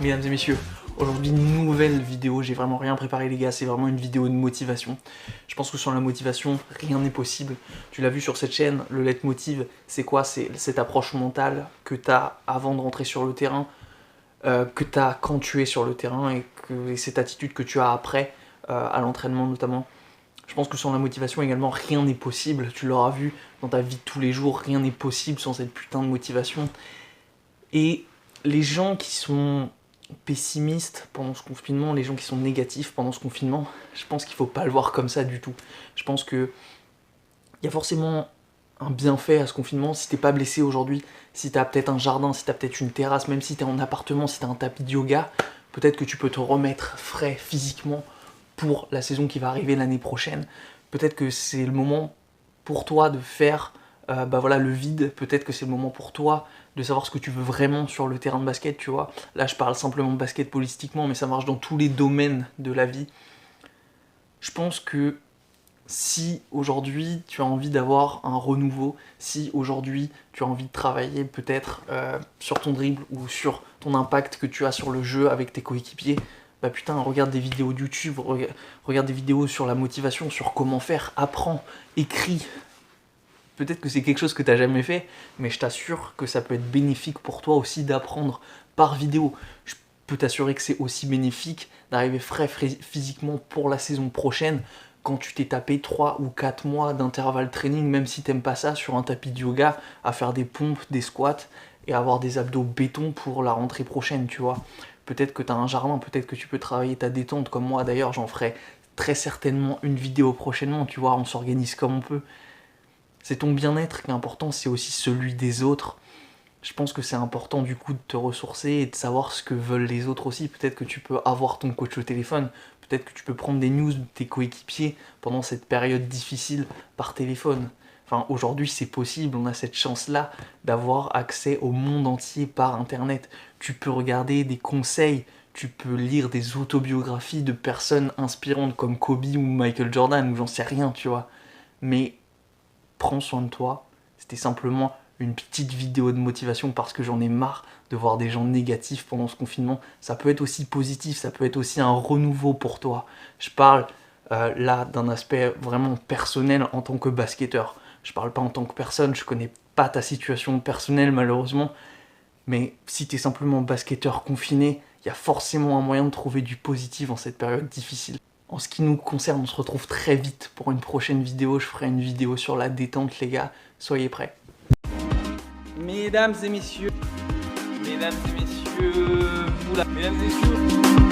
Mesdames et messieurs, aujourd'hui nouvelle vidéo, j'ai vraiment rien préparé les gars, c'est vraiment une vidéo de motivation. Je pense que sur la motivation, rien n'est possible. Tu l'as vu sur cette chaîne, le leitmotiv, c'est quoi? C'est cette approche mentale que tu as avant de rentrer sur le terrain, que tu as quand tu es sur le terrain et cette attitude que tu as après, à l'entraînement notamment. Je pense que sans la motivation également, rien n'est possible. Tu l'auras vu dans ta vie de tous les jours, rien n'est possible sans cette putain de motivation. Et les gens qui sont pessimistes pendant ce confinement, les gens qui sont négatifs pendant ce confinement, je pense qu'il faut pas le voir comme ça du tout. Je pense que il y a forcément un bienfait à ce confinement. Si t'es pas blessé aujourd'hui, si t'as peut-être un jardin, si t'as peut-être une terrasse, même si t'es en appartement, si t'as un tapis de yoga, peut-être que tu peux te remettre frais physiquement pour la saison qui va arriver l'année prochaine. Peut-être que c'est le moment pour toi de faire le vide. Peut-être que c'est le moment pour toi de savoir ce que tu veux vraiment sur le terrain de basket, tu vois. Là, je parle simplement de basket politiquement, mais ça marche dans tous les domaines de la vie. Je pense que si aujourd'hui tu as envie d'avoir un renouveau, si aujourd'hui tu as envie de travailler peut-être sur ton dribble ou sur ton impact que tu as sur le jeu avec tes coéquipiers, bah putain, regarde des vidéos de YouTube, regarde des vidéos sur la motivation, sur comment faire, apprends, écris. Peut-être que c'est quelque chose que tu n'as jamais fait, mais je t'assure que ça peut être bénéfique pour toi aussi d'apprendre par vidéo. Je peux t'assurer que c'est aussi bénéfique d'arriver frais physiquement pour la saison prochaine quand tu t'es tapé 3 ou 4 mois d'intervalle training, même si t'aimes pas ça, sur un tapis de yoga, à faire des pompes, des squats et avoir des abdos béton pour la rentrée prochaine, tu vois. Peut-être que tu as un jardin, peut-être que tu peux travailler ta détente comme moi. D'ailleurs, j'en ferai très certainement une vidéo prochainement, tu vois, on s'organise comme on peut. C'est ton bien-être qui est important, c'est aussi celui des autres. Je pense que c'est important du coup de te ressourcer et de savoir ce que veulent les autres aussi. Peut-être que tu peux avoir ton coach au téléphone, peut-être que tu peux prendre des news de tes coéquipiers pendant cette période difficile par téléphone. Enfin, aujourd'hui c'est possible, on a cette chance-là d'avoir accès au monde entier par internet. Tu peux regarder des conseils, tu peux lire des autobiographies de personnes inspirantes comme Kobe ou Michael Jordan, ou j'en sais rien, tu vois. Mais prends soin de toi, c'était simplement une petite vidéo de motivation parce que j'en ai marre de voir des gens négatifs pendant ce confinement. Ça peut être aussi positif, ça peut être aussi un renouveau pour toi. Je parle là d'un aspect vraiment personnel en tant que basketteur. Je parle pas en tant que personne, je connais pas ta situation personnelle malheureusement, mais si t'es simplement basketteur confiné, il y a forcément un moyen de trouver du positif en cette période difficile. En ce qui nous concerne, on se retrouve très vite pour une prochaine vidéo. Je ferai une vidéo sur la détente les gars, soyez prêts. Mesdames et messieurs, mesdames et messieurs, mesdames et messieurs.